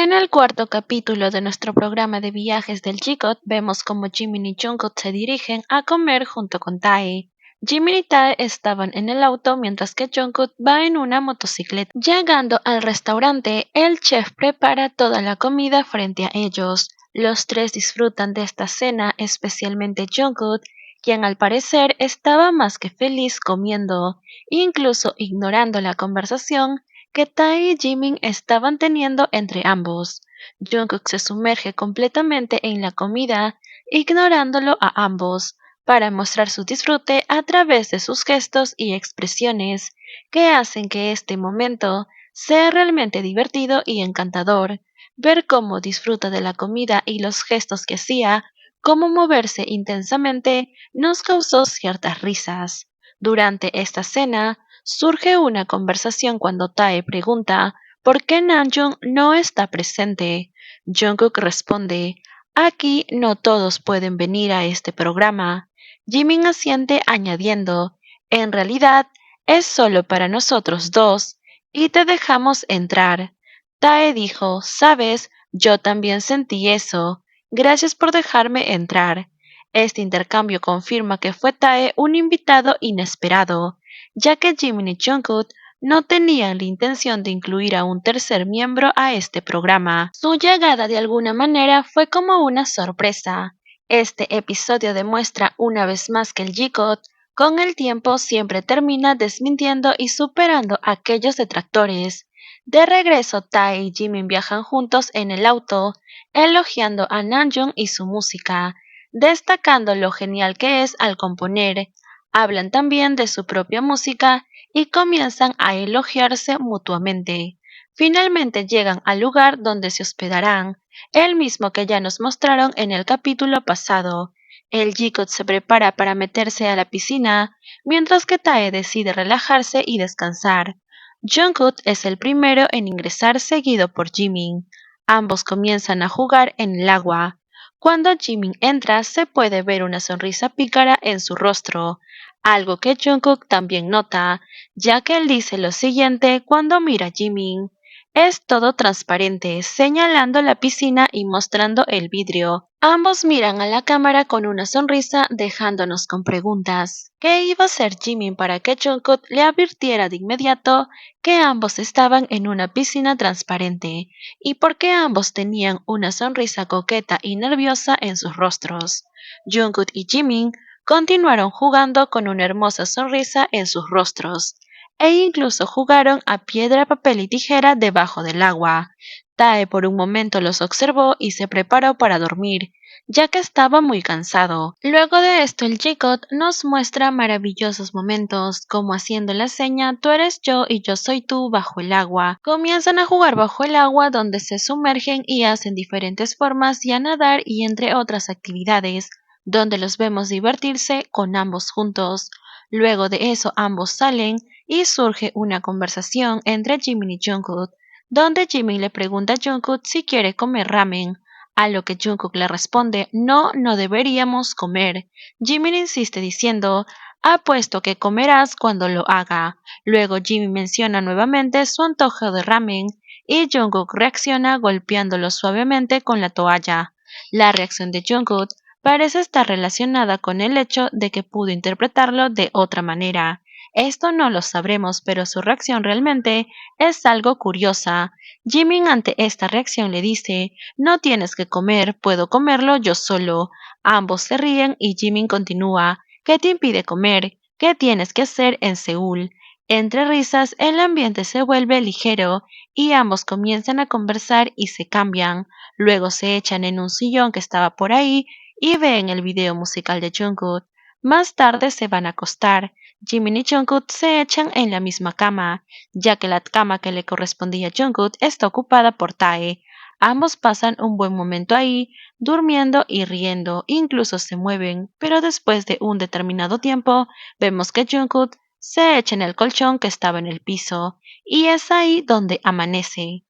En el cuarto capítulo de nuestro programa de viajes del G-God, vemos cómo Jimin y Jungkook se dirigen a comer junto con Tae. Jimin y Tae estaban en el auto mientras que Jungkook va en una motocicleta. Llegando al restaurante, el chef prepara toda la comida frente a ellos. Los tres disfrutan de esta cena, especialmente Jungkook, quien al parecer estaba más que feliz comiendo, incluso ignorando la conversación que Tae y Jimin estaban teniendo entre ambos. Jungkook se sumerge completamente en la comida, ignorándolo a ambos, para mostrar su disfrute a través de sus gestos y expresiones, que hacen que este momento sea realmente divertido y encantador. Ver cómo disfruta de la comida y los gestos que hacía, cómo moverse intensamente, nos causó ciertas risas. Durante esta cena, surge una conversación cuando Tae pregunta por qué Namjoon no está presente. Jungkook responde, aquí no todos pueden venir a este programa. Jimin asiente añadiendo, en realidad es solo para nosotros dos y te dejamos entrar. Tae dijo, sabes, yo también sentí eso. Gracias por dejarme entrar. Este intercambio confirma que fue Tae un invitado inesperado, ya que Jimin y Jungkook no tenían la intención de incluir a un tercer miembro a este programa. Su llegada de alguna manera fue como una sorpresa. Este episodio demuestra una vez más que el G-God con el tiempo siempre termina desmintiendo y superando a aquellos detractores. De regreso, Tae y Jimin viajan juntos en el auto, elogiando a Namjoon y su música, destacando lo genial que es al componer. Hablan también de su propia música y comienzan a elogiarse mutuamente. Finalmente llegan al lugar donde se hospedarán, el mismo que ya nos mostraron en el capítulo pasado. El G-God se prepara para meterse a la piscina, mientras que Tae decide relajarse y descansar. Jungkook es el primero en ingresar seguido por Jimin. Ambos comienzan a jugar en el agua. Cuando Jimin entra se puede ver una sonrisa pícara en su rostro, algo que Jungkook también nota, ya que él dice lo siguiente cuando mira a Jimin. Es todo transparente, señalando la piscina y mostrando el vidrio. Ambos miran a la cámara con una sonrisa, dejándonos con preguntas. ¿Qué iba a hacer Jimin para que Jungkook le advirtiera de inmediato que ambos estaban en una piscina transparente? ¿Y por qué ambos tenían una sonrisa coqueta y nerviosa en sus rostros? Jungkook y Jimin continuaron jugando con una hermosa sonrisa en sus rostros, e incluso jugaron a piedra, papel y tijera debajo del agua. Tae por un momento los observó y se preparó para dormir, ya que estaba muy cansado. Luego de esto el G-God nos muestra maravillosos momentos, como haciendo la seña tú eres yo y yo soy tú bajo el agua. Comienzan a jugar bajo el agua donde se sumergen y hacen diferentes formas y a nadar y entre otras actividades, donde los vemos divertirse con ambos juntos. Luego de eso ambos salen y surge una conversación entre Jimin y Jungkook, donde Jimin le pregunta a Jungkook si quiere comer ramen, a lo que Jungkook le responde no, no deberíamos comer. Jimin insiste diciendo apuesto que comerás cuando lo haga. Luego Jimin menciona nuevamente su antojo de ramen y Jungkook reacciona golpeándolo suavemente con la toalla. La reacción de Jungkook parece estar relacionada con el hecho de que pudo interpretarlo de otra manera. Esto no lo sabremos, pero su reacción realmente es algo curiosa. Jimin ante esta reacción le dice, no tienes que comer, puedo comerlo yo solo. Ambos se ríen y Jimin continúa, ¿qué te impide comer? ¿Qué tienes que hacer en Seúl? Entre risas, el ambiente se vuelve ligero y ambos comienzan a conversar y se cambian. Luego se echan en un sillón que estaba por ahí y ven el video musical de Jungkook. Más tarde se van a acostar. Jimin y Jungkook se echan en la misma cama, ya que la cama que le correspondía a Jungkook está ocupada por Tae. Ambos pasan un buen momento ahí, durmiendo y riendo, incluso se mueven, pero después de un determinado tiempo, vemos que Jungkook se echa en el colchón que estaba en el piso, y es ahí donde amanece.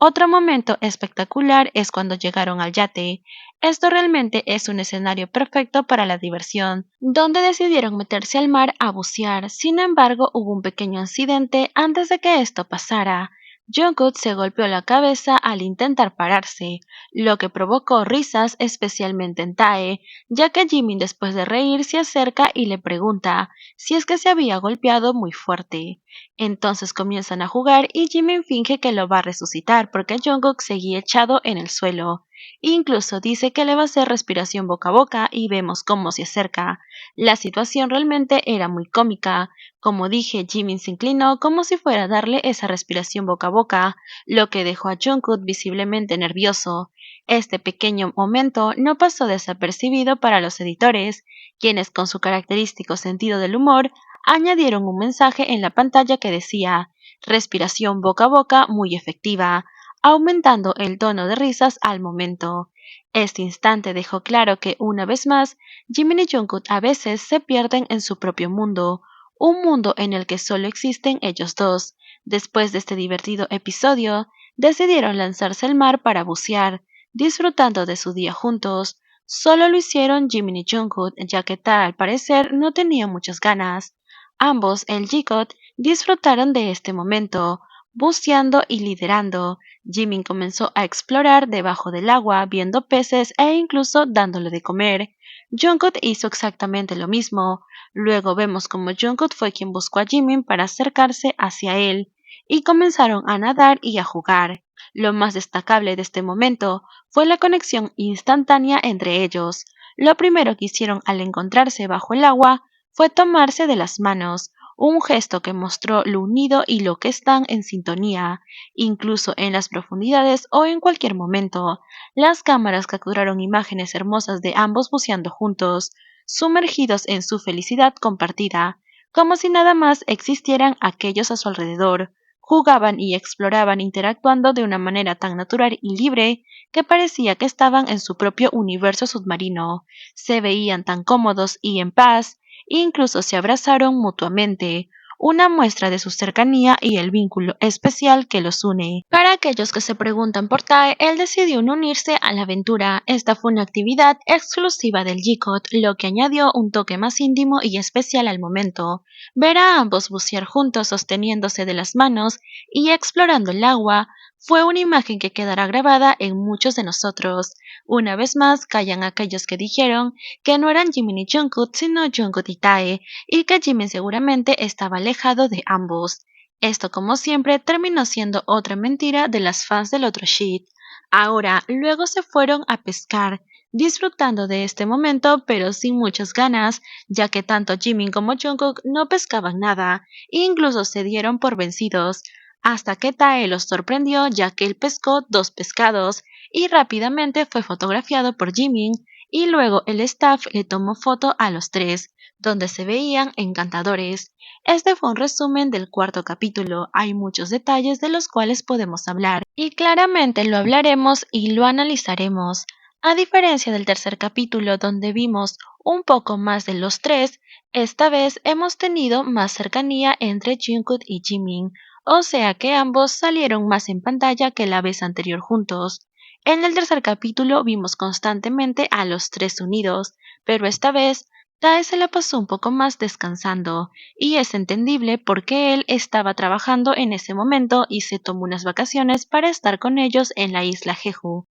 Otro momento espectacular es cuando llegaron al yate. Esto realmente es un escenario perfecto para la diversión, donde decidieron meterse al mar a bucear. Sin embargo, hubo un pequeño incidente antes de que esto pasara, Jungkook se golpeó la cabeza al intentar pararse, lo que provocó risas especialmente en Tae, ya que Jimin después de reír se acerca y le pregunta si es que se había golpeado muy fuerte. Entonces comienzan a jugar y Jimin finge que lo va a resucitar porque Jungkook seguía echado en el suelo. Incluso dice que le va a hacer respiración boca a boca y vemos cómo se acerca. La situación realmente era muy cómica. Como dije, Jimin se inclinó como si fuera a darle esa respiración boca a boca, lo que dejó a Jungkook visiblemente nervioso. Este pequeño momento no pasó desapercibido para los editores, quienes con su característico sentido del humor añadieron un mensaje en la pantalla que decía respiración boca a boca muy efectiva, aumentando el tono de risas al momento. Este instante dejó claro que, una vez más, Jimin y Jungkook a veces se pierden en su propio mundo, un mundo en el que solo existen ellos dos. Después de este divertido episodio, decidieron lanzarse al mar para bucear, disfrutando de su día juntos. Solo lo hicieron Jimin y Jungkook, ya que Tara al parecer no tenía muchas ganas. Ambos, el G-Code, disfrutaron de este momento, buceando y liderando. Jimin comenzó a explorar debajo del agua, viendo peces e incluso dándole de comer. Jungkook hizo exactamente lo mismo. Luego vemos como Jungkook fue quien buscó a Jimin para acercarse hacia él, y comenzaron a nadar y a jugar. Lo más destacable de este momento fue la conexión instantánea entre ellos. Lo primero que hicieron al encontrarse bajo el agua fue tomarse de las manos, un gesto que mostró lo unido y lo que están en sintonía, incluso en las profundidades o en cualquier momento. Las cámaras capturaron imágenes hermosas de ambos buceando juntos, sumergidos en su felicidad compartida, como si nada más existieran aquellos a su alrededor. Jugaban y exploraban interactuando de una manera tan natural y libre que parecía que estaban en su propio universo submarino. Se veían tan cómodos y en paz, incluso se abrazaron mutuamente, una muestra de su cercanía y el vínculo especial que los une. Para aquellos que se preguntan por Tae, él decidió no unirse a la aventura. Esta fue una actividad exclusiva del G-Code, lo que añadió un toque más íntimo y especial al momento. Ver a ambos bucear juntos sosteniéndose de las manos y explorando el agua fue una imagen que quedará grabada en muchos de nosotros. Una vez más, callan aquellos que dijeron que no eran Jimin y Jungkook, sino Jungkook y Tae, y que Jimin seguramente estaba alejado de ambos. Esto, como siempre, terminó siendo otra mentira de las fans del otro shit. Ahora, luego se fueron a pescar, disfrutando de este momento, pero sin muchas ganas, ya que tanto Jimin como Jungkook no pescaban nada, e incluso se dieron por vencidos, hasta que Tae los sorprendió ya que él pescó 2 pescados, y rápidamente fue fotografiado por Jimin, y luego el staff le tomó foto a los tres, donde se veían encantadores. Este fue un resumen del cuarto capítulo. Hay muchos detalles de los cuales podemos hablar, y claramente lo hablaremos y lo analizaremos. A diferencia del tercer capítulo donde vimos un poco más de los tres, esta vez hemos tenido más cercanía entre Jungkook y Jimin, o sea que ambos salieron más en pantalla que la vez anterior juntos. En el tercer capítulo vimos constantemente a los tres unidos, pero esta vez Tae se la pasó un poco más descansando, y es entendible porque él estaba trabajando en ese momento y se tomó unas vacaciones para estar con ellos en la isla Jeju.